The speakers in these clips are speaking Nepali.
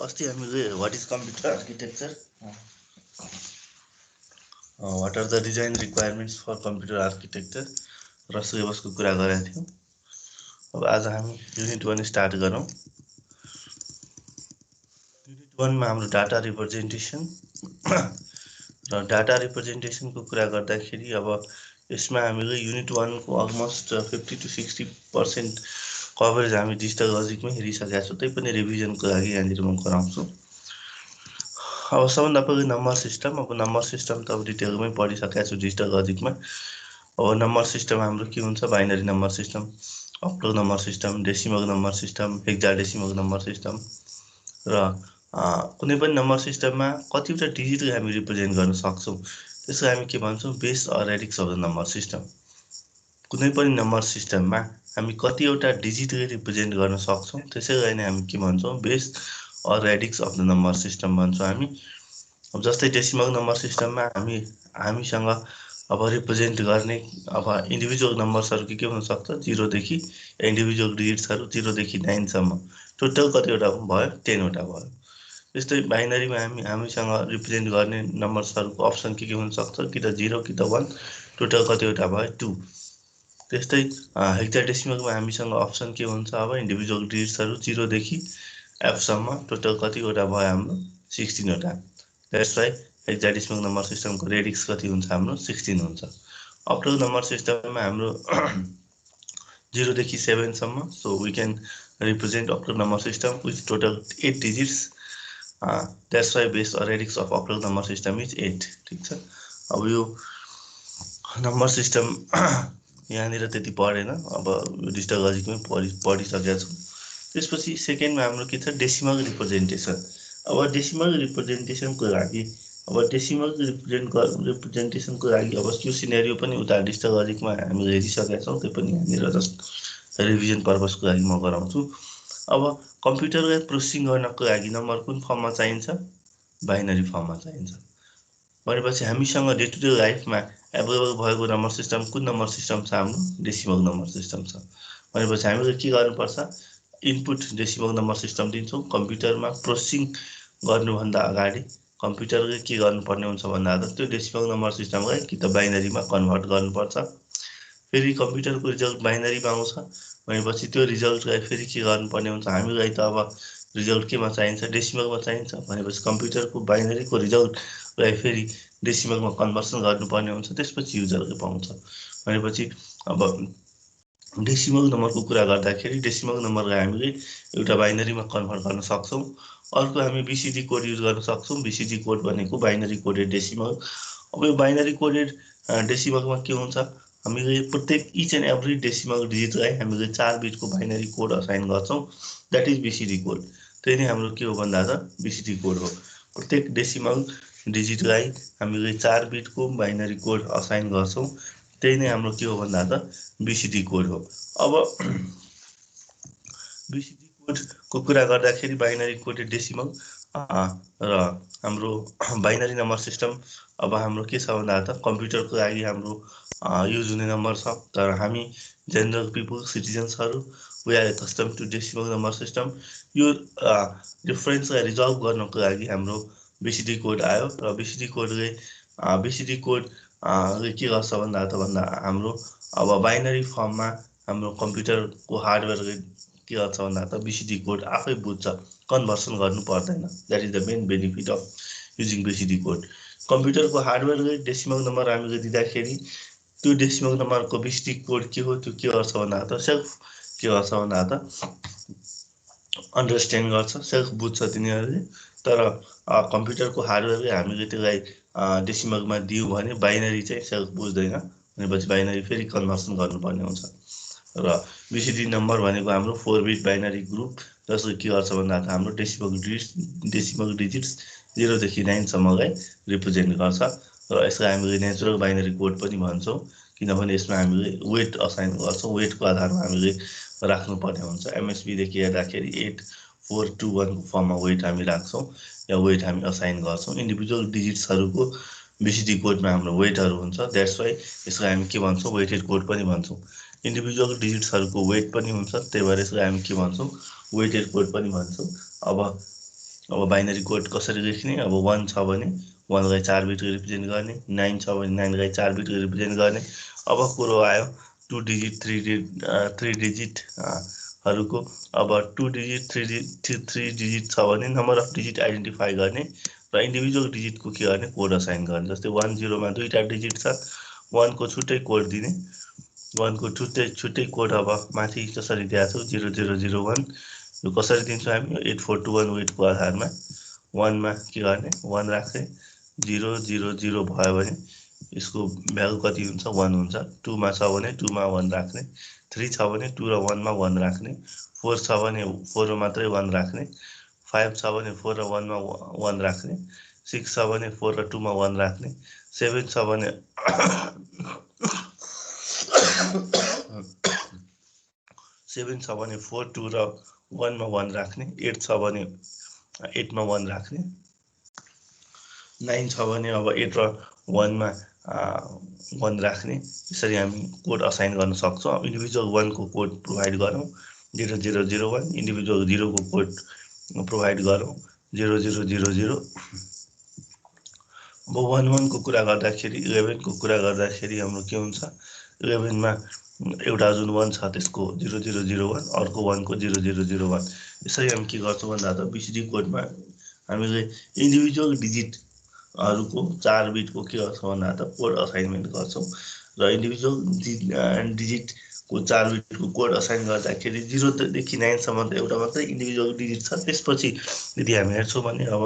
अस्ति हामीले what is computer architecture, what are the design requirements for computer architecture र सिलेबसको कुरा गरेका थियौँ। अब आज हामी युनिट 1 स्टार्ट गरौँ। युनिट 1 मा हाम्रो डाटा रिप्रेजेन्टेसन र डाटा रिप्रेजेन्टेसनको कुरा गर्दाखेरि अब यसमा हामीले युनिट 1 को अलमोस्ट 50 to 60% कभरेज हामी डिजिटल लजिकमै हेरिसकेका छौँ। त्यही पनि रिभिजनको लागि यहाँनिर म गराउँछु। अब सबभन्दा पहिले नम्बर सिस्टम। अब नम्बर सिस्टम त अब डिटेलमै पढिसकेका छु डिजिटल लजिकमा। अब नम्बर सिस्टम हाम्रो के हुन्छ? Binary number system, octal number system, decimal number system, hexadecimal number system र कुनै पनि नम्बर सिस्टममा कतिवटा डिजिटलाई हामी रिप्रेजेन्ट गर्न सक्छौँ। त्यसलाई हामी के भन्छौँ? Base or radix of the number system. कुनै पनि नम्बर सिस्टममा हामी कतिवटा डिजिटलाई रिप्रेजेन्ट गर्न सक्छौँ, त्यसैलाई नै हामी के भन्छौँ? Base or radix of the number system भन्छौँ हामी। अब जस्तै डेसिमल नम्बर सिस्टममा हामीसँग अब रिप्रेजेन्ट गर्ने अब इन्डिभिजुअल नम्बर्सहरू के हुन सक्छ? 0 देखि इन्डिभिजुअल डिजिट्सहरू 0 देखि 9 सम्म टोटल कतिवटा भयो? 10 वटा भयो। त्यस्तै बाइनरीमा हामीसँग रिप्रेजेन्ट गर्ने नम्बर्सहरूको अप्सन के हुन सक्छ? कि त 0 कि त 1, टोटल कतिवटा भयो? 2। त्यस्तै हेक्साडेसिमलमा हामीसँग अप्सन के हुन्छ? अब इन्डिभिजुअल डिजिट्सहरू 0 देखि F सम्म टोटल कतिवटा भयो? हाम्रो 16 वटा। द्याट्स वाइ हेक्साडेसिमल नम्बर सिस्टमको रेडिक्स कति हुन्छ? हाम्रो 16 हुन्छ। अक्टल नम्बर सिस्टममा हाम्रो 0 देखि 7 सम्म, so we can represent octal number system with total 8 digits. That's why base or radix of octal number system is 8। ठिक छ। अब यो नम्बर सिस्टम यहाँनिर त्यति पढेन, अब डिजिटल लजिकमै पढिसकेका छौँ। त्यसपछि सेकेन्डमा हाम्रो के छ? Decimal representation. अब डेसिमल रिप्रेजेन्टेसनको लागि रिप्रेजेन्टेसनको लागि अब त्यो सिनेरियो पनि उता डिजिटल लजिकमा हामीले हेरिसकेका छौँ। त्यो पनि यहाँनिर जस्ट रिभिजन पर्पसको लागि म गराउँछु। अब कम्प्युटरलाई प्रोसेसिङ गर्नको लागि नम्बर कुन फर्ममा चाहिन्छ? बाइनरी फर्ममा चाहिन्छ। भनेपछि हामीसँग डे टु डे लाइफमा एभाइलेबल भएको नम्बर सिस्टम कुन नम्बर सिस्टम छ? हाम्रो डेसिमल नम्बर सिस्टम छ। भनेपछि हामीले के गर्नुपर्छ? इनपुट डेसिमल नम्बर सिस्टम दिन्छौँ। कम्प्युटरमा प्रोसेसिङ गर्नुभन्दा अगाडि कम्प्युटरले के गर्नुपर्ने हुन्छ भन्दा त्यो डेसिमल नम्बर सिस्टमलाई कि त बाइनरीमा कन्भर्ट गर्नुपर्छ। फेरि कम्प्युटरको रिजल्ट बाइनरीमा आउँछ भनेपछि त्यो रिजल्टलाई फेरि के गर्नुपर्ने हुन्छ? हामीलाई त अब रिजल्ट केमा चाहिन्छ? डेसिमलमा चाहिन्छ। भनेपछि कम्प्युटरको बाइनरीको रिजल्टलाई फेरि डेसिमलमा कन्भर्सन गर्नुपर्ने हुन्छ। त्यसपछि युजरले पाउँछ। भनेपछि अब डेसिमल नम्बरको कुरा गर्दाखेरि डेसिमल नम्बरलाई हामीले एउटा बाइनरीमा कन्भर्ट गर्न सक्छौँ। अर्को हामी बीसीडी कोड युज गर्न सक्छौँ। बीसीडी कोड भनेको बाइनरी कोडेड डेसिमल। अब यो बाइनरी कोडेड डेसिमलमा के हुन्छ? हामीले प्रत्येक इच एन्ड एभ्री डेसिमल डिजिटलाई हामीले 4 बिटको बाइनरी कोड असाइन गर्छौँ। That is BCD code. त्यही नै हाम्रो के हो भन्दा बीसीडी कोड हो। प्रत्येक डेसिमल डिजिटलाई हामीले 4 बिटको बाइनरी कोड असाइन गर्छौँ। त्यही नै हाम्रो के हो भन्दा बीसीडी कोड हो। अब बीसीडी कोडको कुरा गर्दाखेरि बाइनरी कोडेड डेसिमल र हाम्रो बाइनरी नम्बर सिस्टम अब हाम्रो के छ भन्दा कम्प्युटरको लागि हाम्रो युज हुने नम्बर छ। तर हामी जेनरल पिपल सिटिजन्सहरू we are custom to decimal number system. यो डिफरेन्सलाई रिजल्भ गर्नको लागि हाम्रो बीसीडी कोड आयो र बीसीडी कोडले के गर्छ भन्दा हाम्रो अब बाइनरी फर्ममा हाम्रो कम्प्युटरको हार्डवेयरले के गर्छ भन्दा बीसीडी कोड आफै बुझ्छ, कन्भर्सन गर्नु पर्दैन। That is the main benefit of using BCD code. कम्प्युटरको हार्डवेयरले डेसिमल नम्बर हामीले दिँदाखेरि त्यो डेसिमल नम्बरको बीसीडी कोड के हो? त्यो के गर्छ भन्दा सेल्फ के गर्छ भन्दा अन्डरस्ट्यान्ड गर्छ, सेल्फ बुझ्छ तिनीहरूले। तर कम्प्युटरको हार्डवेयरले हामीले त्यसलाई डेसिमलमा दियौँ भने बाइनरी चाहिँ सेल्फ बुझ्दैन। भनेपछि बाइनरी फेरि कन्भर्सन गर्नुपर्ने हुन्छ। र बीसीडी नम्बर भनेको हाम्रो 4 बिट बाइनरी ग्रुप, जसले के गर्छ भन्दा हाम्रो डेसिमल डिजिट्स 0 देखि 9 सम्मलाई रिप्रेजेन्ट गर्छ। र यसलाई हामीले नेचुरल बाइनरी कोड पनि भन्छौँ, किनभने यसमा हामीले वेट असाइन गर्छौँ। वेटको आधारमा हामीले राख्नुपर्ने हुन्छ। एमएसबीदेखि हेर्दाखेरि 8, 4, 2, 1 को फर्ममा वेट हामी राख्छौँ या वेट हामी असाइन गर्छौँ। इन्डिभिजुअल डिजिट्सहरूको बीसीडी कोडमा हाम्रो वेटहरू हुन्छ। द्याट्स वाइ यसलाई हामी के भन्छौँ? वेटेड कोड पनि भन्छौँ। इन्डिभिजुअल डिजिट्सहरूको वेट पनि हुन्छ, त्यही भएर यसलाई हामी के भन्छौँ? वेटेड कोड पनि भन्छौँ। अब अब बाइनरी कोड कसरी लेख्ने, अब 1 छ भने 1 लाई 4 बिट रिप्रेजेन्ट गर्ने, 9 छ भने 9 लाई 4 बिट रिप्रेजेन्ट गर्ने। अब कुरो आयो 2 डिजिट 3 डिजिट हरूको। अब 2 डिजिट 3 डिजिट छ भने नम्बर अफ डिजिट आइडेन्टिफाई गर्ने र इन्डिभिजुअल डिजिटको के गर्ने, कोड असाइन गर्ने। जस्तै 1 0 मा 2टा डिजिट छ, 1 को छुट्टै कोड दिने, 1 को छुट्टै कोड। अब माथि कसरी दिएको छ 0001 यो कसरी दिन्छौँ हामी 8421 वेटको आधारमा 1 मा के गर्ने 1 राख्ने, 000 भयो भने यसको भ्यालु कति हुन्छ 1 हुन्छ। 2 मा छ भने 2 मा 1 राख्ने, 3 छ भने 2 र 1 मा 1 राख्ने, 4 छ भने 4 मा मात्रै 1 राख्ने, 5 छ भने 4 र 1 मा 1 राख्ने, 6 छ भने 4 र 2 मा 1 राख्ने, 7 छ भने 7 छ भने 4 2 र 1 मा 1 राख्ने, 8 छ भने 8 मा 1 राख्ने, 9 छ भने अब 8 र 1 मा 1 राख्ने। यसरी हामी कोड असाइन गर्न सक्छौँ। अब इन्डिभिजुअल 1 को कोड प्रोभाइड गरौँ 0001, इन्डिभिजुअल 0 को कोड प्रोभाइड गरौँ 0000। अब 11 को कुरा गर्दाखेरि 11 को कुरा गर्दाखेरि हाम्रो के हुन्छ 11 मा एउटा जुन 1 छ त्यसको 0001, अर्को 1 को 0001। यसरी हामी के गर्छौँ भन्दा त बीसीडी कोडमा हामीले इन्डिभिजुअल डिजिटहरूको 4 बिटको के गर्छौँ भन्दा त कोड असाइनमेन्ट गर्छौँ र इन्डिभिजुअल डिजिटको 4 बिटको कोड असाइन गर्दाखेरि 0 देखि 9 सम्म त एउटा मात्रै इन्डिभिजुअल डिजिट छ। त्यसपछि यदि हामी हेर्छौँ भने अब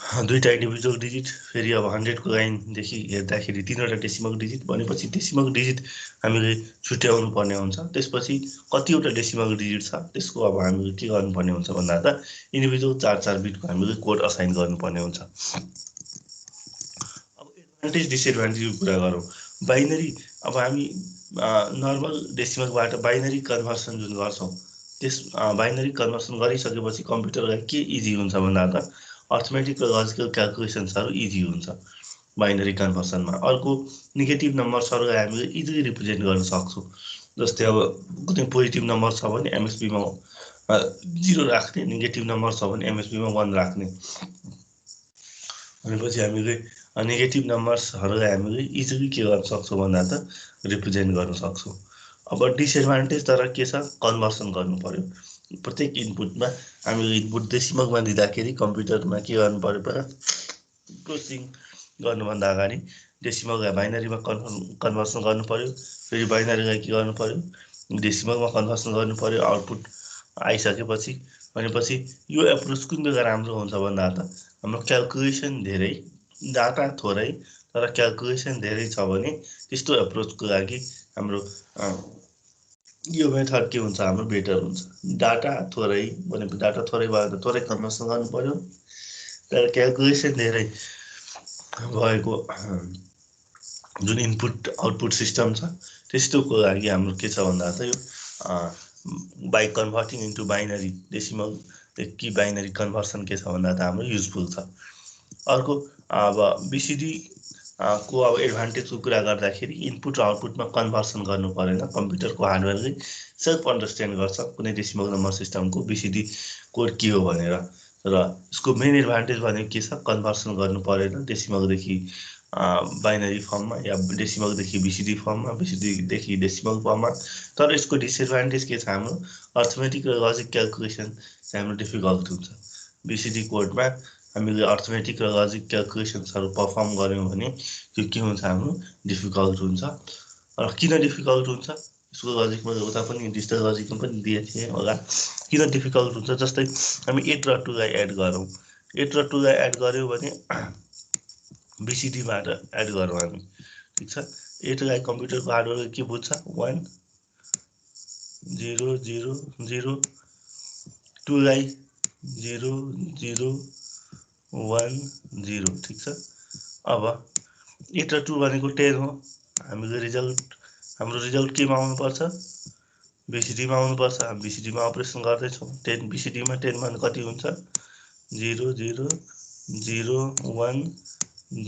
2टा इन्डिभिजुअल डिजिट, फेरि अब 100 को लाइनदेखि हेर्दाखेरि 3वटा डेसिमल डिजिट भनेपछि डेसिमल डिजिट हामीले छुट्याउनु पर्ने हुन्छ। त्यसपछि कतिवटा डेसिमल डिजिट छ त्यसको अब हामीले के गर्नुपर्ने हुन्छ भन्दा त इन्डिभिजुअल 4 बिटको हामीले कोड असाइन गर्नुपर्ने हुन्छ। अब एडभान्टेज डिसएडभान्टेजको कुरा गरौँ। बाइनरी अब हामी नर्मल डेसिमलबाट बाइनरी कन्भर्सन जुन गर्छौँ त्यस बाइनरी कन्भर्सन गरिसकेपछि कम्प्युटरलाई के इजी हुन्छ भन्दा त अर्थमेटिक र लजिकल क्यालकुलेसन्सहरू इजी हुन्छ बाइनरी कन्भर्सनमा। अर्को नेगेटिभ नम्बर्सहरूलाई हामीले इजिली रिप्रेजेन्ट गर्न सक्छौँ। जस्तै अब कुनै पोजिटिभ नम्बर छ भने एमएसबीमा 0 राख्ने, नेगेटिभ नम्बर छ भने एमएसबीमा 1 राख्ने। भनेपछि हामीले नेगेटिभ नम्बर्सहरूलाई हामीले इजिली के गर्न सक्छौँ भन्दा त रिप्रेजेन्ट गर्न सक्छौँ। अब डिसएडभान्टेज तर के छ कन्भर्सन गर्नु पर्यो। प्रत्येक इनपुटमा हामीले इनपुट डेसिमलमा दिँदाखेरि कम्प्युटरमा के गर्नु पर्यो पहिला प्रोसेसिङ गर्नुभन्दा अगाडि डेसिमललाई बाइनरीमा कन्भर्सन गर्नु पर्यो, फेरि बाइनरीलाई के गर्नु पर्यो डेसिमलमा कन्भर्सन गर्नु पर्यो। आउटपुट आइसकेपछि भनेपछि यो एप्रोच कुन बेला राम्रो हुन्छ भन्दा त हाम्रो क्यालकुलेसन धेरै, डाटा थोरै तर क्यालकुलेसन धेरै छ भने त्यस्तो एप्रोचको लागि हाम्रो यो मेथड के हुन्छ हाम्रो बेटर हुन्छ। डाटा थोरै भनेको डाटा थोरै भयो भने थोरै कन्भर्सन गर्नु पर्यो, तर क्यालकुलेसन धेरै भएको जुन इनपुट आउटपुट सिस्टम छ त्यस्तोको लागि हाम्रो के छ भन्दा त यो by converting into binary decimal कि बाइनरी कन्भर्सन के छ भन्दा त हाम्रो युजफुल छ। अर्को अब बीसीडी को अब एडभान्टेजको कुरा गर्दाखेरि इनपुट र आउटपुटमा कन्भर्सन गर्नु परेन। कम्प्युटरको हार्डवेयरले सेल्फ अन्डरस्ट्यान्ड गर्छ कुनै डेसिमल नम्बर सिस्टमको बीसीडी कोड के हो भनेर। र यसको मेन एडभान्टेज भनेको के छ कन्भर्सन गर्नु परेन डेसिमलदेखि बाइनरी फर्ममा या डेसिमलदेखि बीसीडी फर्ममा, बीसीडीदेखि डेसिमल फर्ममा। तर यसको डिसएडभान्टेज के छ हाम्रो अर्थमेटिक र लजिक क्यालकुलेसन चाहिँ हाम्रो डिफिकल्ट हुन्छ। बीसीडी कोडमा हामीले अर्थमेटिक र लजिक क्यालकुलेसन्सहरू पर्फर्म गऱ्यौँ भने त्यो के हुन्छ हाम्रो डिफिकल्ट हुन्छ। र किन डिफिकल्ट हुन्छ यसको लजिकमा उता पनि डिजिटल लजिकमा पनि दिएको थिएँ होला किन डिफिकल्ट हुन्छ। जस्तै हामी 8 र 2 लाई एड गरौँ, 8 र 2 लाई एड गऱ्यौँ भने बीसीडीबाट एड गरौँ हामी, ठिक छ। 8 लाई कम्प्युटरको हार्डवेयरले के बुझ्छ 1 0 0 0, 2 लाई 0 0 1 0, ठिक छ। अब 8 र 2 भनेको 10 हो। हामीले हाम्रो रिजल्ट केमा आउनुपर्छ बीसीडीमा आउनुपर्छ। हामी बीसीडीमा अपरेसन गर्दैछौँ। 10 बीसीडीमा 10 भने कति हुन्छ 0 0 0 1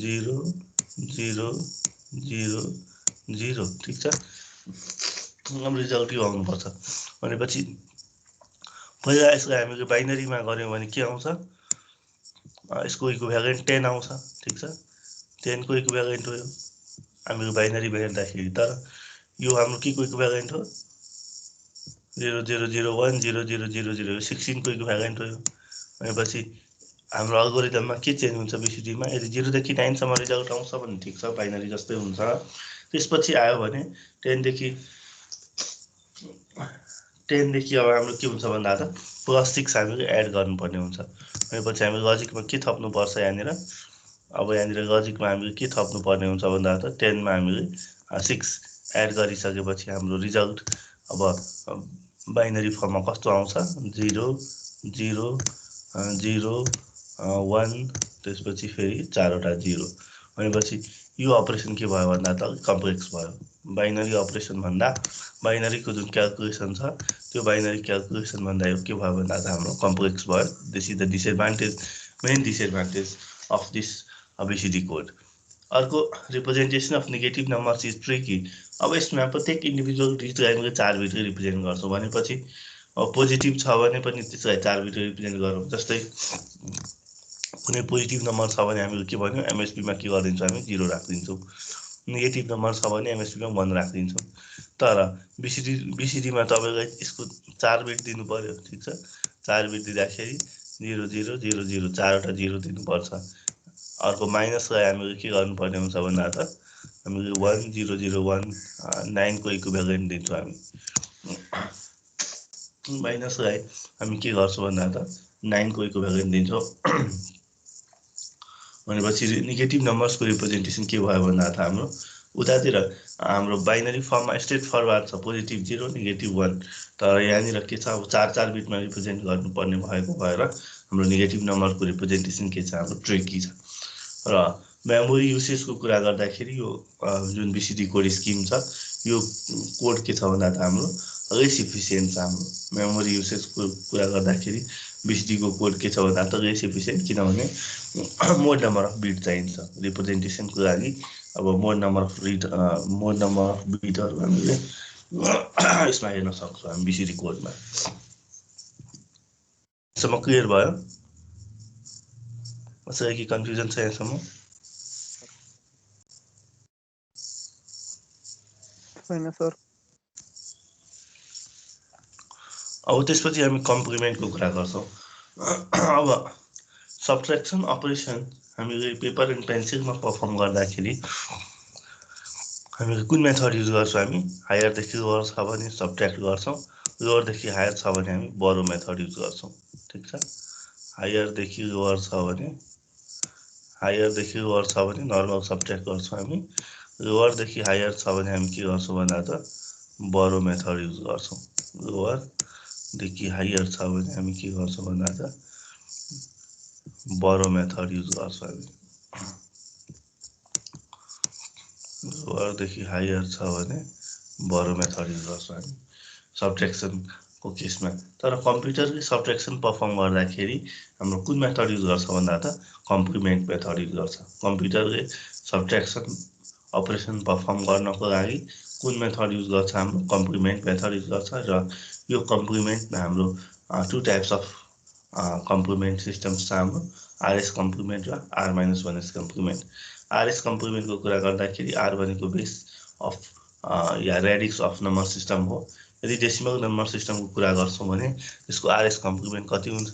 0 0 0 0, ठिक छ। हाम्रो रिजल्ट यो आउनुपर्छ। भनेपछि पहिला यसलाई हामीले बाइनरीमा गर्यौं भने के आउँछ यसको इक्विभ्यालेन्ट 10 आउँछ ठीक छ 10 को इक्विभ्यालेन्ट हो हामीले बाइनरीमा हेर्दाखेरि तर यो हाम्रो के को इक्विभ्यालेन्ट हो 00010000 16 को इक्विभ्यालेन्ट हो भनेपछि हाम्रो अल्गोरिदममा के चेन्ज हुन्छ बीसीडीमा यदि 0 देखि 9 सम्म रिजल्ट आउँछ भने ठीक छ बाइनरी जस्तै हुन्छ त्यसपछि आयो भने 10 देखि अब हाम्रो के हुन्छ भन्दा त +6 हामीले एड गर्नुपर्ने हुन्छ भनेपछि हामी लजिकमा के थप्नु पर्छ यहाँनिर अब यहाँनिर लजिकमा हामीले के थप्नु पर्ने हुन्छ भन्दा त 10 मा हामीले 6 एड गरिसकेपछि हाम्रो रिजल्ट अब बाइनरी फर्ममा कस्तो आउँछ 0 0 0 1 त्यसपछि फेरि 4 वटा 0 भनेपछि यो अपरेसन के भयो भन्दा त कम्प्लेक्स भयो बाइनरी अपरेसन भन्दा बाइनरीको जुन क्याल्कुलेसन छ त्यो बाइनरी क्याल्कुलेसन भन्दा यो के भयो भन्दा त हाम्रो कम्प्लेक्स भयो this is the disadvantage main disadvantage of this BCD code अर्को representation of negative numbers is tricky अब यसमा प्रत्येक इन्डिभिजुअल डिजिटलाई हामीले 4 बिटले रिप्रेजेन्ट गर्छौँ भनेपछि अब पोजिटिभ छ भने पनि त्यसलाई 4 बिटले रिप्रेजेन्ट गरौँ जस्तै कुनै पोजिटिभ नम्बर छ भने हामीले के भन्यौँ एमएसपीमा के गरिदिन्छौँ हामी 0 राखिदिन्छौँ नेगेटिभ नम्बर छ भने एमएसपीमा 1 राखिदिन्छौँ तर बीसीडीमा तपाईँलाई यसको 4 बिट दिनु पर्यो ठीक छ 4 बिट दिँदाखेरि 0 0 0 0 4 वटा 0 दिनुपर्छ अर्को माइनसलाई हामीले के गर्नुपर्ने हुन्छ भन्दा त हामीले 1 0 0 1 9 को इक्विभ्यालेन्ट दिन्छौँ हामी माइनसलाई हामी के गर्छौँ भन्दा त 9 को इक्विभ्यालेन्ट दिन्छौँ भनेपछि नेगेटिभ नम्बर्सको रिप्रेजेन्टेसन के भयो भन्दा त हाम्रो उतातिर हाम्रो बाइनरी फर्ममा स्ट्रेट फरवार्ड छ पोजिटिभ 0 नेगेटिभ 1 तर यहाँनिर के छ अब 4 बिटमा रिप्रेजेन्ट गर्नुपर्ने भएको भएर हाम्रो नेगेटिभ नम्बरको रिप्रेजेन्टेसन के छ हाम्रो ट्रिकी छ र मेमोरी युसेजको कुरा गर्दाखेरि यो जुन बीसीडी कोड स्किम छ यो कोड के छ भन्दा त हाम्रो लेस इफिसियन्ट छ हाम्रो मेमोरी युसेजको कुरा गर्दाखेरि बीसीडी को कोड के छ भन्दा त लेस इफिसियन्ट किनभने मोर नम्बर अफ बिट चाहिन्छ रिप्रेजेन्टेसनको लागि अब मोर नम्बर अफ बिटहरू हामीले यसमा हेर्न सक्छौँ हामी बीसीडी कोडमा यसम्म क्लियर भयो कसैलाई के कन्फ्युजन छ यसम्म छैन सर अब त्यसपछि हामी कम्प्लिमेन्टको कुरा गर्छौँ अब सब्ट्र्याक्सन अपरेसन हामीले पेपर एन्ड पेन्सिलमा पर्फर्म गर्दाखेरि हामीले कुन मेथड युज गर्छौँ हामी हायरदेखि लोवर छ भने सब्ट्र्याक्ट गर्छौँ लोवरदेखि हायर छ भने हामी बरो मेथड युज गर्छौँ ठिक छ हायरदेखि लोवर छ भने नर्मल सब्ट्र्याक्ट गर्छौँ हामी लोवरदेखि हायर छ भने हामी के गर्छौँ भन्दा त बरो मेथड युज गर्छौँ लोवरदेखि हायर छ भने हामी के गर्छौँ भन्दा त बरो मेथड युज गर्छौँ हामी लोवरदेखि हायर छ भने बरो मेथड युज गर्छौँ हामी सब्ट्र्याक्सनको केसमा तर कम्प्युटरले सब्ट्र्याक्सन पर्फर्म गर्दाखेरि हाम्रो कुन मेथड युज गर्छ भन्दा त कम्प्लिमेन्ट मेथड युज गर्छ कम्प्युटरले सब्ट्र्याक्सन अपरेसन पर्फर्म गर्नको लागि कुन मेथड युज गर्छ हाम्रो कम्प्लिमेन्ट मेथड युज गर्छ र यो कम्प्लिमेन्टमा हाम्रो 2 टाइप्स अफ कम्प्लिमेन्ट सिस्टम्स छ हाम्रो आरएस कम्प्लिमेन्ट र R-1s कम्प्लिमेन्ट आरएस कम्प्लिमेन्टको कुरा गर्दाखेरि R भनेको base of yeah radix of number system हो यदि डेसिमल नम्बर सिस्टमको कुरा गर्छौँ भने त्यसको आरएस कम्प्लिमेन्ट कति हुन्छ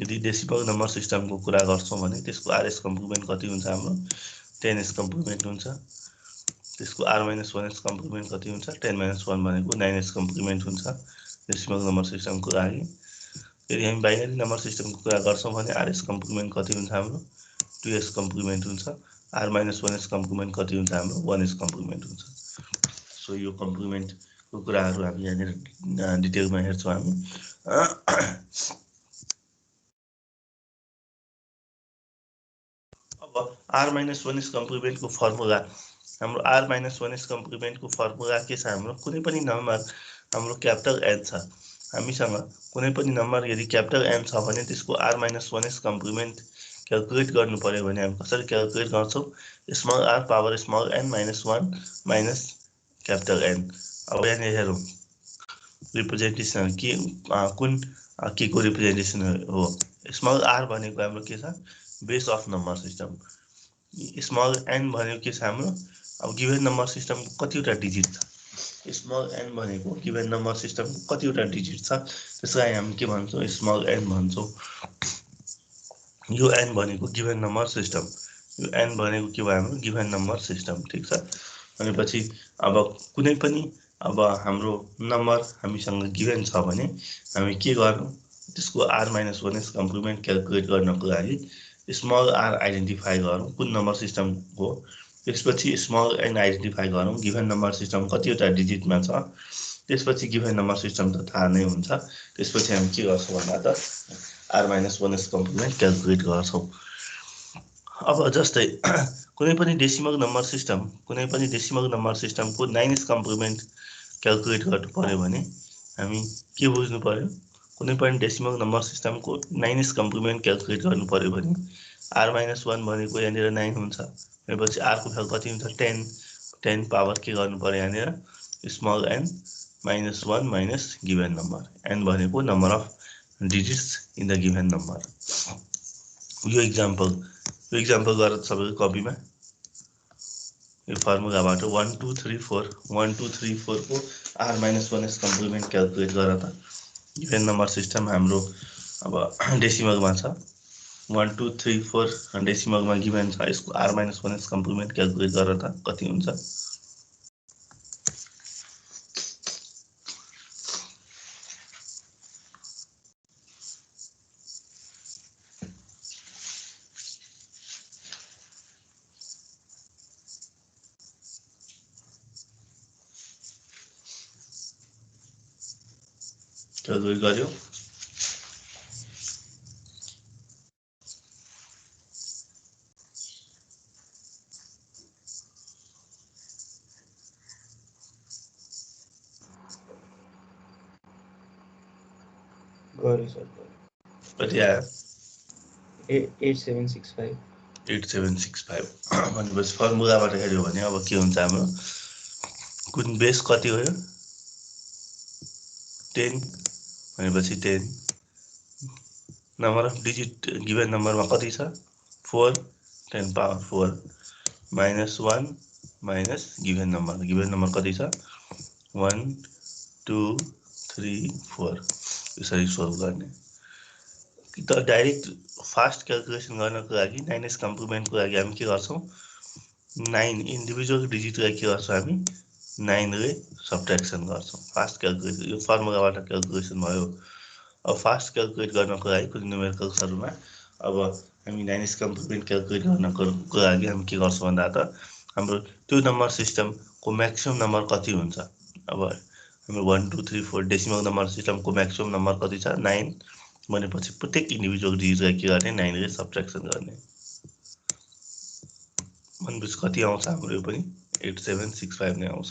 यदि डेसिमल नम्बर सिस्टमको कुरा गर्छौँ भने त्यसको आरएस कम्प्लिमेन्ट कति हुन्छ हाम्रो 10s कम्प्लिमेन्ट हुन्छ त्यसको R-1s कम्प्लिमेन्ट कति हुन्छ 10-1 भनेको 9s कम्प्लिमेन्ट हुन्छ डेसिमल नम्बर सिस्टमको लागि यदि हामी बाइनरी नम्बर सिस्टमको कुरा गर्छौँ भने आरएस कम्प्लिमेन्ट कति हुन्छ हाम्रो 2s कम्प्लिमेन्ट हुन्छ R-1s कम्प्लिमेन्ट कति हुन्छ हाम्रो 1s कम्प्लिमेन्ट हुन्छ सो यो कम्प्लिमेन्टको कुराहरू हामी यहाँनिर डिटेलमा हेर्छौँ हामी अब R-1s कम्प्लिमेन्टको फर्मुला हाम्रो R-1s कम्प्लिमेन्टको फर्मुला के छ हाम्रो कुनै पनि नम्बर हाम्रो क्यापिटल N छ हामीसँग कुनै पनि नम्बर यदि क्यापिटल N छ भने त्यसको R-1s कम्प्लिमेन्ट क्याल्कुलेट गर्नु पर्यो भने हामी कसरी क्याल्कुलेट गर्छौँ small r power small n -1 minus capital N अब यहाँनिर हेरौँ रिप्रेजेन्टेसन के कुन के को रिप्रेजेन्टेसन हो। स्मल आर भनेको हाम्रो के छ, base of number system. Small n भनेको के छ हाम्रो, अब गिभेन नम्बर सिस्टम कतिवटा डिजिट छ। स्मल एन भनेको गिभेन नम्बर सिस्टम कतिवटा डिजिट छ, त्यसलाई हामी के भन्छौँ, स्मल एन भन्छौँ। यो एन भनेको गिभेन नम्बर सिस्टम, यो एन भनेको के भयो हाम्रो गिभेन नम्बर सिस्टम, ठिक छ। भनेपछि अब कुनै पनि अब हाम्रो नम्बर हामीसँग गिभेन छ भने हामी के गर्नु, त्यसको are minus 1s complement calculate गर्नको लागि स्मल आर आइडेन्टिफाई गरौँ कुन नम्बर सिस्टम हो। त्यसपछि स्मल एन आइडेन्टिफाई गरौँ गिभेन नम्बर सिस्टम कतिवटा डिजिटमा छ। त्यसपछि गिभेन नम्बर सिस्टम त थाहा नै हुन्छ। त्यसपछि हामी के गर्छौँ भन्दा त are minus 1s complement calculate गर्छौँ। अब जस्तै कुनै पनि डेसिमल नम्बर सिस्टमको 9s कम्प्लिमेन्ट क्यालकुलेट गर्नु पर्यो भने हामी के बुझ्नु पर्यो, कुनै पनि डेसिमल नम्बर सिस्टमको 9s कम्प्लिमेन्ट क्यालकुलेट गर्नु पर्यो भने आर माइनस 1 भनेको यहाँनिर 9 हुन्छ। भनेपछि आरको भ्यालु कति हुन्छ, 10 पावर के गर्नु पर्यो यहाँनिर small n minus 1 minus given number, n भनेको number of digits in the given number. यो इक्जाम्पल गरेर सबैको कपीमा यो फर्मुलाबाट 1 2 3 4 को are minus 1s complement calculate गरेर त गिभेन नम्बर सिस्टम हाम्रो अब डेसिमलमा छ, 1 2 3 4 डेसिमलमा गिभेन छ, यसको are minus 1s complement calculate गरेर त कति हुन्छ। क्यालकुलेट गर्यो, कति आयो 8765 भनेपछि फर्मुलाबाट हेऱ्यो भने अब के हुन्छ हाम्रो, कुन बेस कति हो, 10 भनेपछि 10 नम्बर अफ डिजिट गिभेन नम्बरमा कति छ 4, 10 power 4 minus 1 minus given number कति छ 1 2 3 4, यसरी सोल्भ गर्ने। त डाइरेक्ट फास्ट क्यालकुलेसन गर्नको लागि 9s कम्प्लिमेन्टको लागि हामी के गर्छौँ, 9 इन्डिभिजुअल डिजिटलाई के गर्छौँ हामी 9 ले सब्ट्र्याक्सन गर्छौँ फास्ट क्यालकुलेसन। यो फर्मुलाबाट क्यालकुलेसन भयो। अब फास्ट क्यालकुलेट गर्नको लागि कुनै न्युमेरिकल्सहरूमा अब हामी 9s कम्प्लिमेन्ट क्यालकुलेट गर्नको लागि हामी के गर्छौँ भन्दा त हाम्रो त्यो नम्बर सिस्टमको म्याक्सिमम नम्बर कति हुन्छ। अब हाम्रो 1 2 3 4 डेसिमल नम्बर सिस्टमको म्याक्सिमम नम्बर कति छ 9 भनेपछि प्रत्येक इन्डिभिजुअल डिजिटलाई के गर्ने 9 ले सब्ट्र्याक्सन गर्ने। भनेपछि कति आउँछ हाम्रो यो पनि 8765 नै आउँछ।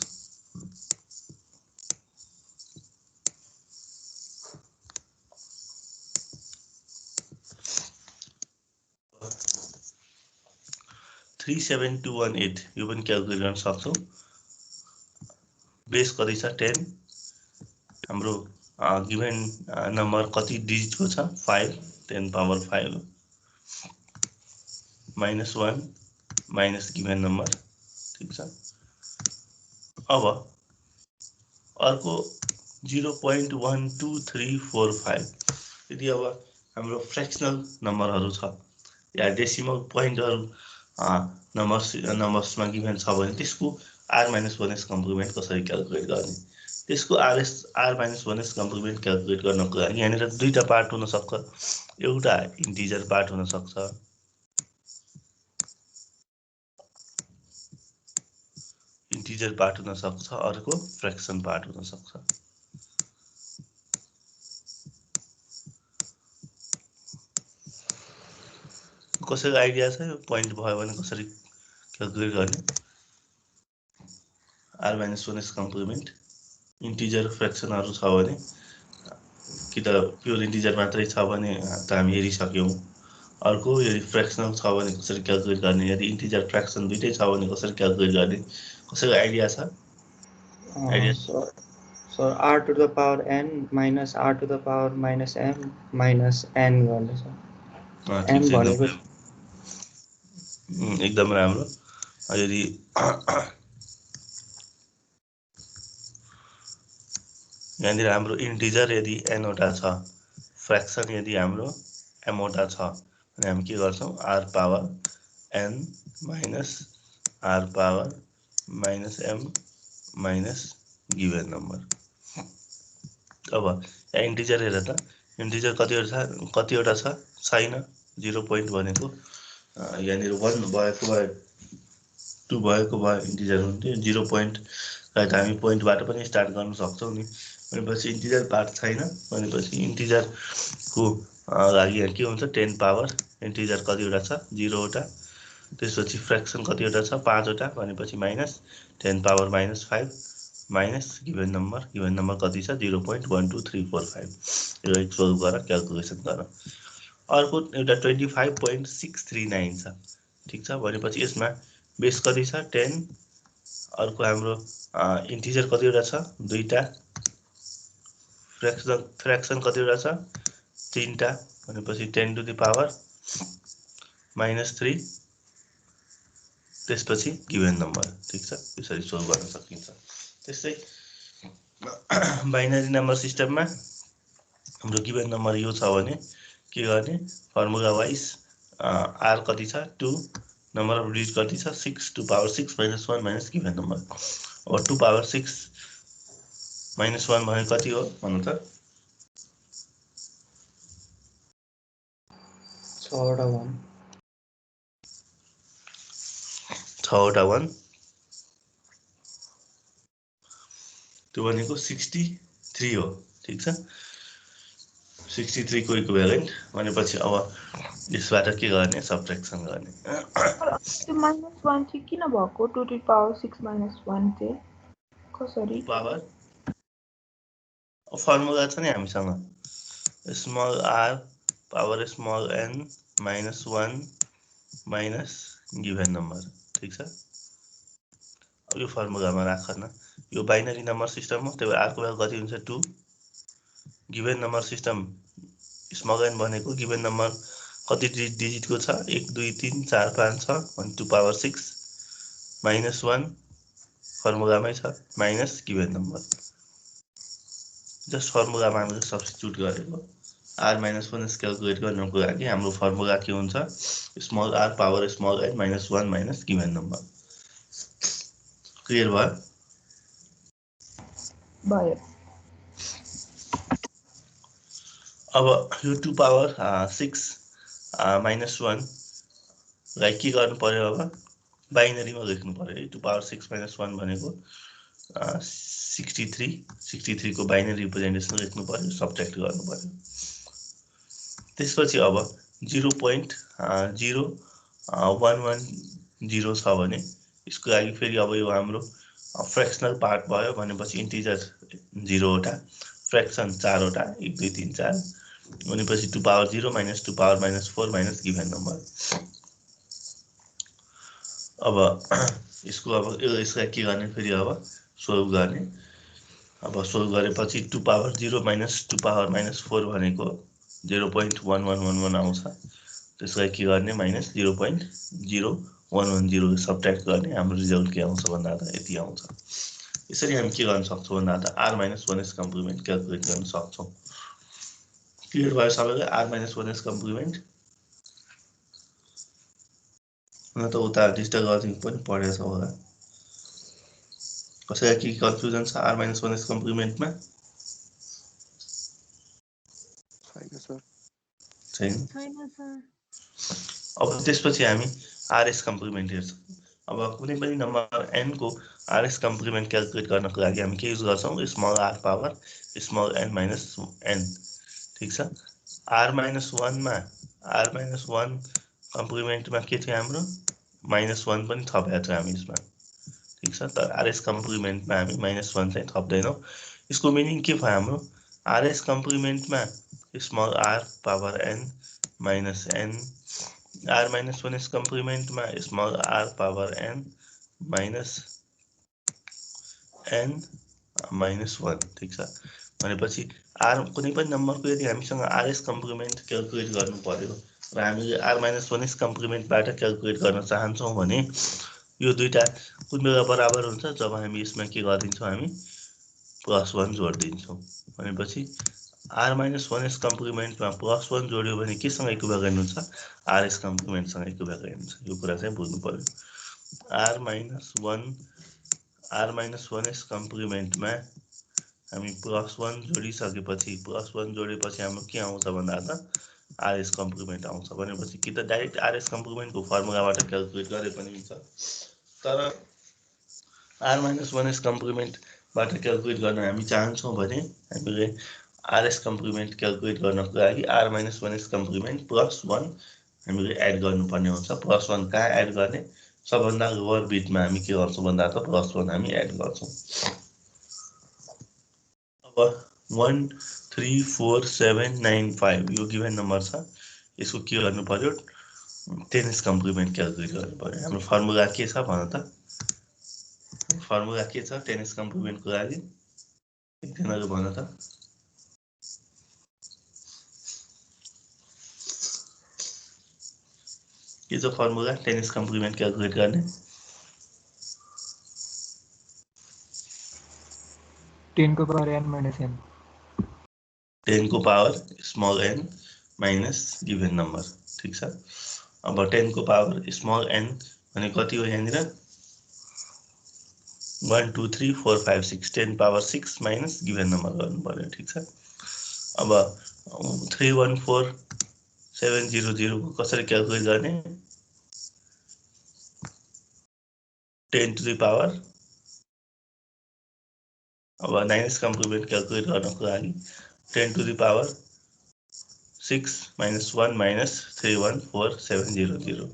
थ्री 7218 यो पनि क्यालकुलेट गर्न सक्छौँ। बेस कति छ 10, हाम्रो गिभेन नम्बर कति डिजिटको छ 5, 10 power 5 minus 1 minus given number, ठिक छ। अब अर्को 0.12345 यदि अब हाम्रो फ्रेक्सनल नम्बरहरू छ या डेसिमल पोइन्टहरू नम्बर्समा गिभेन छ भने त्यसको आर माइनस 1s कम्प्लिमेन्ट कसरी क्यालकुलेट गर्ने। त्यसको are minus 1s complement calculate गर्नको लागि यहाँनिर दुईवटा पार्ट हुनसक्छ, एउटा इन्टिजर पार्ट हुनसक्छ, अर्को फ्रेक्सन पार्ट हुनसक्छ। कसैको आइडिया छ यो पोइन्ट भयो भने कसरी क्यालकुलेट गर्ने। R minus 1s complement integer फ्रेक्सनहरू छ भने कि त प्योर इन्टिजर मात्रै छ भने त हामी हेरिसक्यौँ। अर्को यदि फ्रेक्सनल छ भने कसरी क्यालकुलेट गर्ने, यदि इन्टिजर फ्रेक्सन दुइटै छ भने कसरी क्यालकुलेट गर्ने, कसैको आइडिया छ? So r to the power n minus r to the power minus m minus n गर्ने छ ठिक m छ भनेको एकदम राम्रो यदि यहाँनिर हाम्रो इन्टिजर यदि n वटा छ फ्र्याक्सन यदि हाम्रो m वटा छ भने हामी के गर्छौँ r power n minus r power minus m minus given number. अब यहाँ इन्टिजर हेर त इन्टिजर कतिवटा छ छैन 0 पोइन्ट भनेको यहाँनिर 1 भएको भए 2 भएको भए इन्टिजर हुन्थ्यो 0 पोइन्ट त हामी पोइन्टबाट पनि स्टार्ट गर्न सक्छौँ नि भनेपछि इन्टिजर पार्ट छैन भनेपछि इन्टिजरको लागि यहाँ के हुन्छ 10 पावर इन्टिजर कतिवटा छ 0 वटा त्यसपछि फ्र्याक्सन कतिवटा छ 5 वटा भनेपछि minus 10 power minus 5 minus given number कति छ 0.12345 यो एक सोल्भ गर क्याल्कुलेसन गर। अर्को एउटा 25.639 छ ठिक छ भनेपछि यसमा बेस कति छ 10 अर्को हाम्रो इन्टिजर कतिवटा छ दुईटा फ्र्याक्सन कतिवटा छ तीनटा भनेपछि 10 टु द पावर माइनस 3 त्यसपछि गिभन नम्बर ठिक छ यसरी सोल्भ गर्न सकिन्छ। त्यस्तै बाइनरी नम्बर सिस्टममा हाम्रो गिभन नम्बर यो छ भने के गर्ने फर्मुला वाइज आर कति छ 2 नम्बर अफ डिजिट कति छ 6 to power 6 minus 1 minus given number. अब 2 पावर 6 माइनस 1 भने कति हो भन्नु त 6 वटा 1 त्यो भनेको 63 हो ठिक छ 63 को इक्विभ्यालेन्ट भनेपछि अब यसबाट के गर्ने सबट्र्याक्सन गर्ने त्यो -1 चाहिँ किन भएको 2 टु पावर 6 -1 चाहिँ कसरी पावर फर्मुला छ नि हामीसँग small r power small n minus 1 minus given number ठिक छ। अब यो फर्मुलामा राख न यो बाइनरी नम्बर सिस्टम हो त्यही भएर आरको भ्यालु कति हुन्छ 2 given number system small n भनेको गिभन नम्बर कति डिजिटको छ 1 2 3 4 5 6 भने 2 पावर 6 माइनस 1 फर्मुलामै छ माइनस गिभन नम्बर जस्ट फर्मुलामा हामीले सब्स्टिट्युट गरेको आर माइनस 1 क्याल्कुलेट गर्नको लागि हाम्रो फर्मुला के हुन्छ small r power small n minus 1 minus given number. Clear भयो भयो। अब यो 2 पावर 6 माइनस 1 लाई के गर्नु पर्यो अब बाइनरीमा लेख्नु पर्यो 2 पावर 6 माइनस 1 भनेको 63 को बाइनरी रिप्रेजेन्टेसन लेख्नु पर्यो सबट्र्याक्ट गर्नु पर्यो। त्यसपछि अब 0.0110 छ भने यसको लागि फेरि अब यो हाम्रो फ्र्याक्सनल पार्ट भयो भनेपछि इन्टिजर 0 वटा फ्र्याक्सन 4 वटा 1 2 3 4 भनेपछि 2 power 0 minus 2 power minus 4 minus given number. अब यसको अब यसलाई के गर्ने फेरि अब सोल्भ गर्ने अब सोल्भ गरेपछि 2 पावर 0 माइनस 2 पावर माइनस 4 भनेको 0.1111 आउँछ त्यसलाई के गर्ने माइनस 0.0110 सबट्र्याक्ट गर्ने हाम्रो रिजल्ट के आउँछ भन्दा त यति आउँछ। यसरी हामी के गर्न सक्छौँ भन्दा त are minus 1s complement calculate गर्न सक्छौँ। क्लियर भयो सबैलाई आर माइनस 1s कम्प्लिमेन्ट न त उता डिजिटल गर्दिङ पनि पढेछ होला कसैलाई के कन्फ्युजन छ आर माइनस 1s कम्प्लिमेन्टमा छैन सर। अब त्यसपछि हामी आरएस कम्प्लिमेन्ट हेर्छौँ। अब कुनै पनि नम्बर n को आरएस कम्प्लिमेन्ट क्याल्कुलेट गर्नको लागि हामी के युज गर्छौँ small r power small n minus n ठिक छ। आर माइनस 1 कम्प्लिमेन्टमा के थियो हाम्रो -1 पनि थपेको थियो हामी यसमा ठिक छ। तर आरएस कम्प्लिमेन्टमा हामी -1 चाहिँ थप्दैनौँ। यसको मिनिङ के भयो हाम्रो आरएस कम्प्लिमेन्टमा small r power n minus n r minus 1s कम्प्लिमेन्टमा small r power n minus n -1 ठिक छ। भनेपछि आर कुनै पनि नम्बरको यदि हामीसँग आरएस कम्प्लिमेन्ट क्याल्कुलेट गर्नु पर्यो र हामीले r-1s कम्प्लिमेन्टबाट क्याल्कुलेट गर्न चाहन्छौँ भने यो दुईटा कुन बेला बराबर हुन्छ जब हामी यसमा के गरिदिन्छौँ हामी +1 जोडिदिन्छौँ। भनेपछि r-1s कम्प्लिमेन्टमा +1 जोड्यो भने केसँग इक्विभ्यालेन्ट हुन्छ आरएस कम्प्लिमेन्टसँग इक्विभ्यालेन्ट हुन्छ। यो कुरा चाहिँ बुझ्नु पर्यो। r-1s कम्प्लिमेन्टमा हामी +1 जोडिसकेपछि हाम्रो के आउँछ भन्दा त आरएस कम्प्लिमेन्ट आउँछ। भनेपछि कि त डाइरेक्ट आरएस कम्प्लिमेन्टको फर्मुलाबाट क्याल्कुलेट गरे पनि हुन्छ, तर r-1s कम्प्लिमेन्टबाट क्याल्कुलेट गर्न हामी चाहन्छौँ भने हामीले आरएस कम्प्लिमेन्ट क्याल्कुलेट गर्नको लागि r-1s कम्प्लिमेन्ट +1 हामीले एड गर्नुपर्ने हुन्छ। +1 कहाँ एड गर्ने? सबभन्दा लोवर बिटमा हामी के गर्छौँ भन्दा त +1 हामी एड गर्छौँ। अब 1 3 4 7 9 5 यो गिभन नम्बर छ, यसको के गर्नु पर्यो 10s कम्प्लिमेन्ट क्याल्कुलेट गर्नु पर्यो। हाम्रो फर्मुला के छ भन त? फर्मुला के छ 10s कम्प्लिमेन्टको लागि? एकजनाले भन त? के छ फर्मुला 10s कम्प्लिमेन्ट क्याल्कुलेट गर्ने? 10 को पावर n minus m. 10 को power small n minus given number, ठिक छ। अब 10 को पावर स्मल n भने कति हो यहाँनिर? 1 2 3 4 5 6 10 पावर 6 माइनस गिभन नम्बर गर्नु पर्यो, ठिक छ। अब 314700 को कसरी क्याल्कुलेट गर्ने? 10 to the power, अब 9s कम्प्लिमेन्ट क्याल्कुलेट गर्नको लागि 10 to the power 6 minus 1 minus 314700।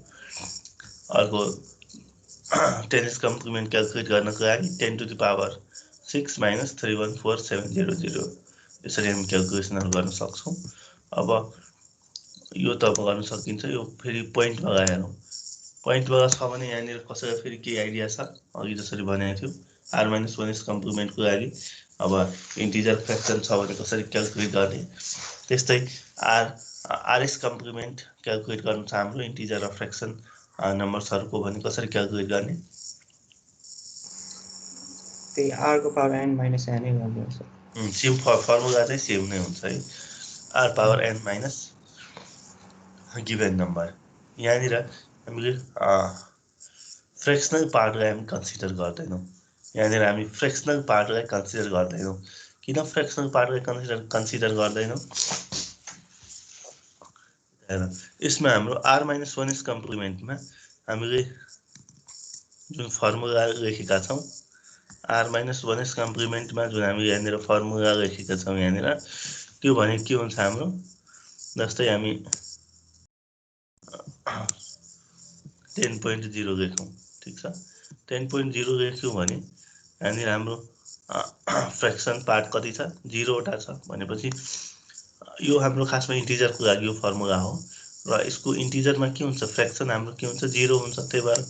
अर्को 10s कम्प्लिमेन्ट क्याल्कुलेट गर्नको लागि 10 to the power 6 minus 314700 यसरी हामी क्याल्कुलेसनहरू गर्न सक्छौँ। अब यो त गर्न सकिन्छ, यो फेरि पोइन्ट लगाएर पोइन्ट लगा छ भने यहाँनिर कसैलाई फेरि केही आइडिया छ? अघि जसरी भनेको थियो r-1s कम्प्लिमेन्टको लागि अब इन्टिजर फ्र्याक्सन छ भने कसरी क्याल्कुलेट गर्ने, त्यस्तै आरएस कम्प्लिमेन्ट क्याल्कुलेट गर्नु छ हाम्रो इन्टिजर र फ्र्याक्सन नम्बर्सहरूको भने कसरी क्याल्कुलेट गर्ने? त्यही r को पावर n minus n नै गर्नुपर्छ। सेम फर्मुला चाहिँ सेम नै हुन्छ है, r power n minus given number. यहाँनिर हामीले फ्रेक्सनल पार्टलाई हामी कन्सिडर गर्दैनौँ। यहाँनिर हामी फ्रेक्सनल पार्टलाई कन्सिडर गर्दैनौँ। किन फ्रेक्सनल पार्टलाई कन्सिडर गर्दैनौँ? यसमा हाम्रो r-1s कम्प्लिमेन्टमा हामीले जुन फर्मुला लेखेका छौँ r-1s कम्प्लिमेन्टमा जुन हामीले यहाँनिर फर्मुला लेखेका छौँ यहाँनिर त्यो भने के हुन्छ हाम्रो? जस्तै हामी 10.0 लेखौँ, ठिक छ। 10.0 लेख्यौँ भने यहाँनिर हाम्रो फ्र्याक्सन पार्ट कति छ? 0 वटा छ। भनेपछि यो हाम्रो खासमा इन्टिजरको लागि यो फर्मुला हो र यसको इन्टिजरमा के हुन्छ? फ्र्याक्सन हाम्रो के हुन्छ? 0 हुन्छ। त्यही भएर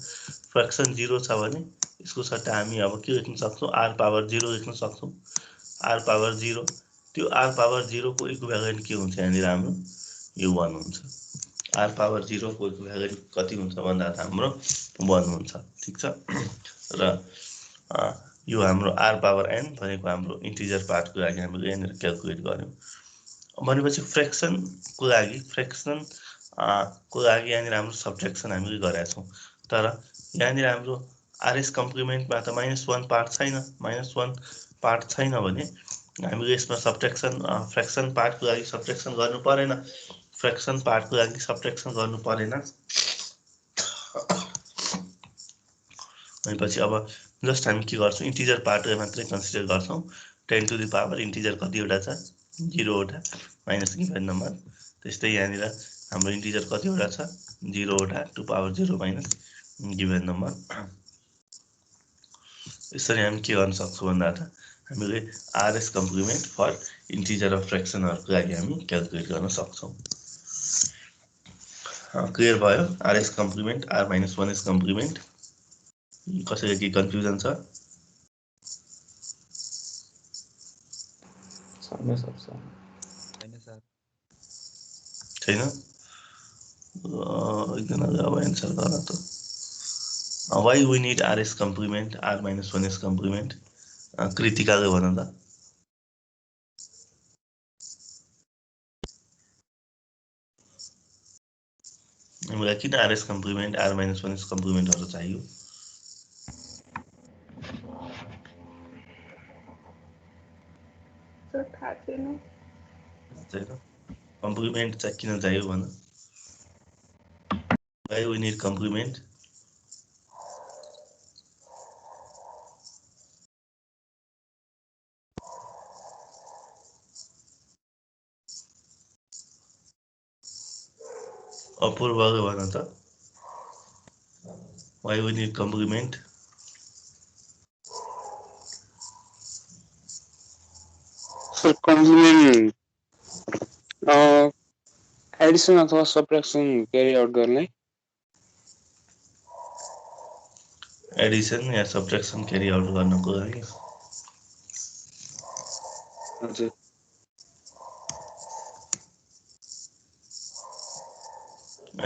फ्र्याक्सन 0 छ भने यसको सट्टा हामी अब के लेख्न सक्छौँ? r पावर 0 लेख्न सक्छौँ। r पावर 0, त्यो r पावर 0 को इक्विभ्यालेन्ट के हुन्छ? यहाँनिर हाम्रो यो 1 हुन्छ। r पावर 0 को इक्विभ्यालेन्ट कति हुन्छ भन्दा त हाम्रो 1 हुन्छ, ठिक छ। र यो हाम्रो r पावर n भनेको हाम्रो इन्टिजर पार्टको लागि हामीले यहाँनिर क्याल्कुलेट गर्यौँ। भनेपछि फ्र्याक्सनको लागि यहाँनिर हाम्रो सब्ट्र्याक्सन हामीले गरेका छौँ, तर यहाँनिर हाम्रो आरएस कम्प्लिमेन्टमा त -1 पार्ट छैन। -1 पार्ट छैन भने हामीले यसमा सब्ट्र्याक्सन फ्र्याक्सन पार्टको लागि सब्ट्र्याक्सन गर्नु परेन। फ्र्याक्सन पार्टको लागि सब्ट्र्याक्सन गर्नु परेन। भनेपछि अब जस्ट हामी के गर्छौँ? इन्टिजर पार्टलाई मात्रै कन्सिडर गर्छौँ। 10 to the power इन्टिजर कतिवटा छ? 0 वटा माइनस गिभन नम्बर। त्यस्तै यहाँनिर हाम्रो इन्टिजर कतिवटा छ? 0 वटा 2 पावर 0 माइनस गिभन नम्बर। यसरी हामी के गर्न सक्छौँ भन्दा त हामीले आरएस कम्प्लिमेन्ट फर इन्टिजर र फ्र्याक्सनहरूको लागि हामी क्याल्कुलेट गर्न सक्छौँ। क्लियर भयो? R's complement, r-1s complement. कसैलाई केही कन्फ्युजन छ? सर्नु सक्छ होइन सर छैन एकजनाले अब एन्सर गर त why we need r's complement r minus 1s complement कृतिकाले भन त हामीलाई किन r's complement r minus 1s कम्प्लिमेन्टहरू चाहियो सर थाहा छैन कम्प्लिमेन्ट चाहिँ किन चाहियो भन वाइ वी निड कम्प्लिमेन्ट अपूर्वले भन त why we need complement sir complement addition अथवा सबट्र्याक्सन क्यारी आउट गर्ने एडिसन या सबट्र्याक्सन क्यारी आउट गर्नको लागि हजुर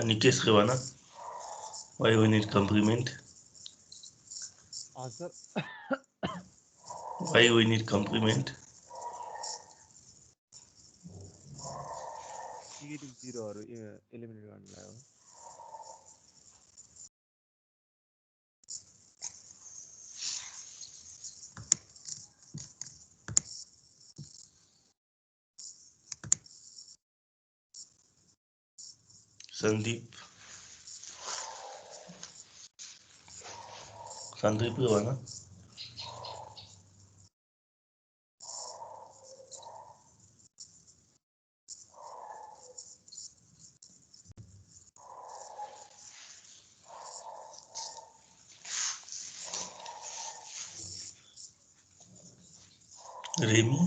अनि त्यसको भन वाइ वी निड कम्प्लिमेन्ट हजुर why we need complement negative जिरोहरू eliminate गर्नुलाई हो सन्दीपले भन रेमी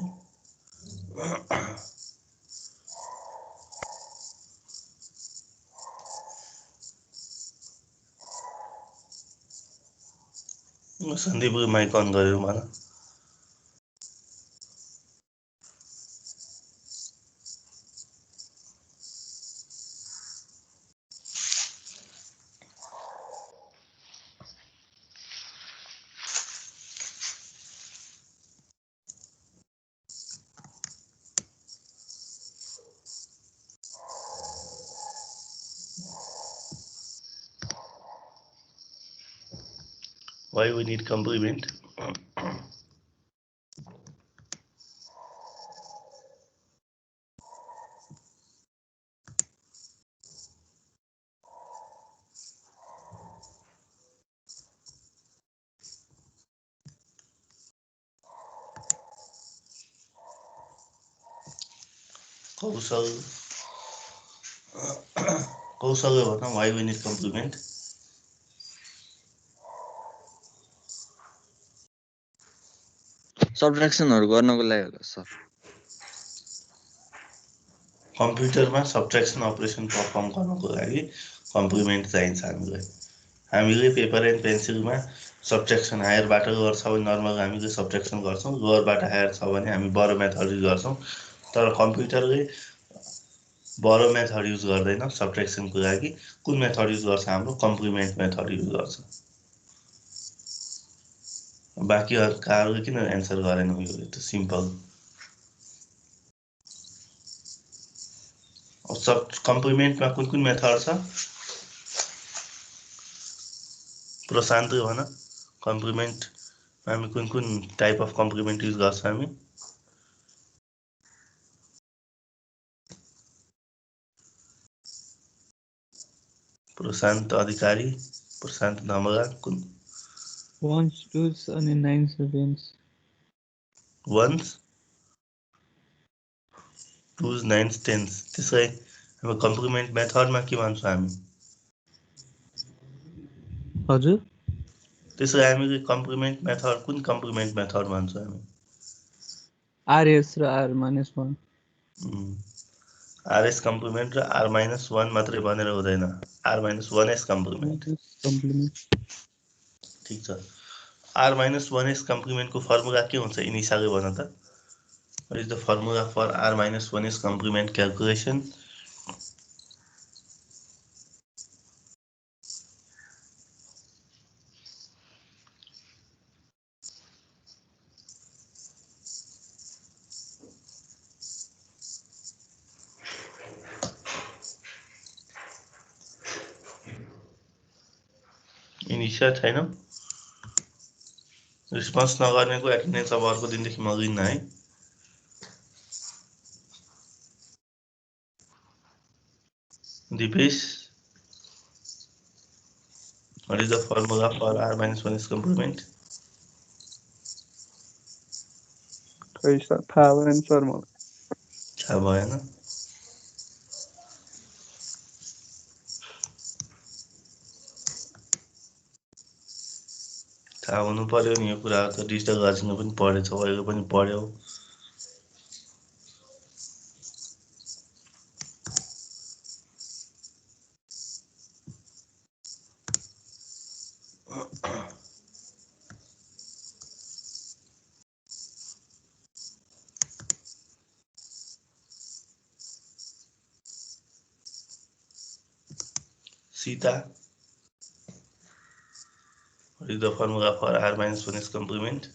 सन्दीपले माइक अन गर्यो भन वाइ वी निड कम्प्लिमेन्ट कौशलले भन वाइ वी निड कम्प्लिमेन्ट सबट्र्याक्सनहरु गर्नको लागि होला सर कम्प्युटरमा सबट्र्याक्सन अपरेसन पर्फर्म गर्नको लागि कम्प्लिमेन्ट चाहिन्छ हामीले पेपर एन्ड पेन्सिलमा सबट्र्याक्सन हायरबाट गर्छ भने नर्मल हामीले सबट्र्याक्सन गर्छौँ लोवरबाट हायर छ भने हामी बरो मेथड युज गर्छौँ तर कम्प्युटरले बरो मेथड युज गर्दैन सबट्र्याक्सनको लागि कुन मेथड युज गर्छ हाम्रो कम्प्लिमेन्ट मेथड युज गर्छ बाँकीहरूले किन एन्सर गरेनौ यो त सिम्पल सब कम्प्लिमेन्टमा कुन मेथड छ प्रशान्त भन कम्प्लिमेन्टमा हामी कुन टाइप अफ कम्प्लिमेन्ट युज गर्छ हामी प्रशान्त अधिकारी प्रशान्त धमला कुन वन्स टुस अनि नाइन्स र टेन्स वन्स टुज नाइन्स टेन्स त्यसलाई हामी कम्प्लिमेन्ट मेथडमा के भन्छौँ हामी हजुर त्यसलाई हामीले कम्प्लिमेन्ट मेथड कुन कम्प्लिमेन्ट मेथड भन्छौँ हामी आरएस र आर माइनस 1 आरएस कम्प्लिमेन्ट र आर माइनस 1 मात्रै भनेर हुँदैन आर माइनस 1s कम्प्लिमेन्ट ठिक छ आर माइनस 1s कम्प्लिमेन्टको फर्मुला के हुन्छ इनिसियली भन त What is the formula for R minus 1 is complement calculation? इनिसिया छैन रिस्पोन्स नगर्नेको एटेन्डेन्स अब अर्को दिनदेखि म लिन्न है Dipesh What is the formula for R minus 1 is complement? खै सर थाहा भएन सर मलाई थाहा भएन थाहा हुनु पर्यो नि यो कुरा त डिजिटल गार्जियन पनि पढेछ अहिले पनि पढ्यो Sita What is the formula for R minus 1 is complement?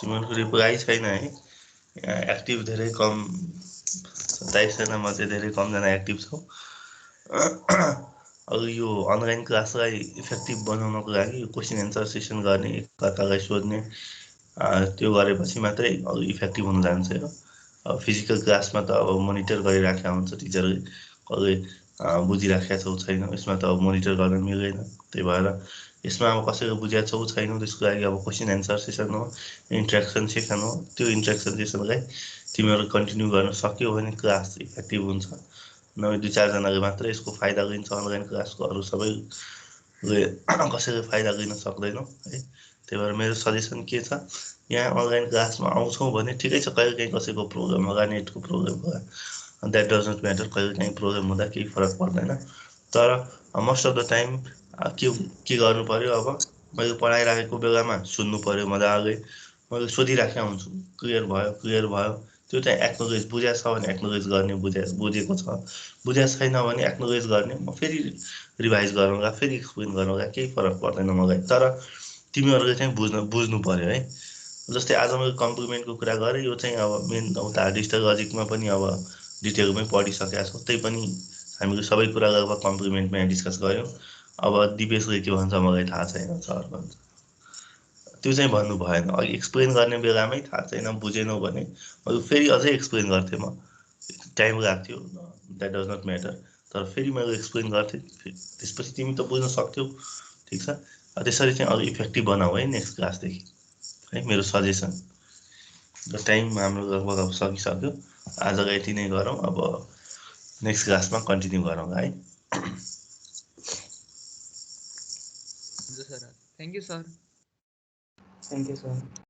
तिमीहरूको रिप्लाई छैन है यहाँ एक्टिभ धेरै कम 27 जना मध्ये धेरै कमजना एक्टिभ छौ अब यो अनलाइन क्लासलाई इफेक्टिभ बनाउनको लागि क्वेसन एन्सर सेसन गर्ने एकअर्कालाई सोध्ने त्यो गरेपछि मात्रै अब इफेक्टिभ हुन जान्छ हो अब फिजिकल क्लासमा त अब मोनिटर गरिराखेका हुन्छ टिचरले कसले बुझिराखेका छौ छैन यसमा त अब मोनिटर गर्न मिल्दैन त्यही भएर यसमा अब कसैले बुझेका छौ छैनौ त्यसको लागि अब क्वेसन एन्सर सेसन हो इन्ट्रेक्सन सेसन हो त्यो इन्ट्रेक्सन सेसनलाई तिमीहरू कन्टिन्यू गर्न सक्यौ भने क्लास इफेक्टिभ हुन्छ नभए 2-4 जनाले मात्र यसको फाइदा लिन्छ अनलाइन क्लासको अरू सबैले कसैले फाइदा लिन सक्दैनौ है त्यही भएर मेरो सजेसन के छ यहाँ अनलाइन क्लासमा आउँछौ भने ठिकै छ कहिलेकाहीँ कसैको प्रब्लम होला नेटको प्रब्लम होला द्याट डज नट म्याटर कहिलेकाहीँ प्रब्लम हुँदा केही फरक पर्दैन तर मोस्ट अफ द टाइम के गर्नु पर्यो अब मैले पढाइराखेको बेलामा सुन्नु पर्यो मजाले मैले सोधिराखेका हुन्छु क्लियर भयो त्यो चाहिँ एक्नोलेज बुझेको छ भने एक्नोलेज गर्ने बुझेको छ बुझेको छैन भने एक्नोलेज गर्ने म फेरि रिभाइज गरौँला फेरि एक्सप्लेन गरौँला केही फरक पर्दैन मलाई तर तिमीहरूले चाहिँ बुझ्नु पर्यो है जस्तै आज मैले कम्प्लिमेन्टको कुरा गरेँ यो चाहिँ अब मेन उता डिजिटल लजिकमा पनि अब डिटेलमै पढिसकेका छौँ त्यही पनि हामीले सबै कुरा लगभग कम्प्लिमेन्टमा डिस्कस गऱ्यौँ अब दिपेशले के भन्छ मलाई थाहा छैन सर भन्छ त्यो चाहिँ भन्नु भएन अघि एक्सप्लेन गर्ने बेलामै थाहा छैन बुझेनौ भने मैले फेरि अझै एक्सप्लेन गर्थेँ म टाइम लाग्थ्यो द्याट डज नट म्याटर तर फेरि मैले एक्सप्लेन गर्थेँ त्यसपछि तिमी त बुझ्न सक्थ्यौ ठिक छ त्यसरी चाहिँ अझ इफेक्टिभ बनाऊ है नेक्स्ट क्लासदेखि है मेरो सजेसन र टाइम हाम्रो लगभग अब सकिसक्यो आजलाई यति नै गरौँ अब नेक्स्ट क्लासमा कन्टिन्यू गरौँ है हुन्छ sir thank you sir Thank you, sir.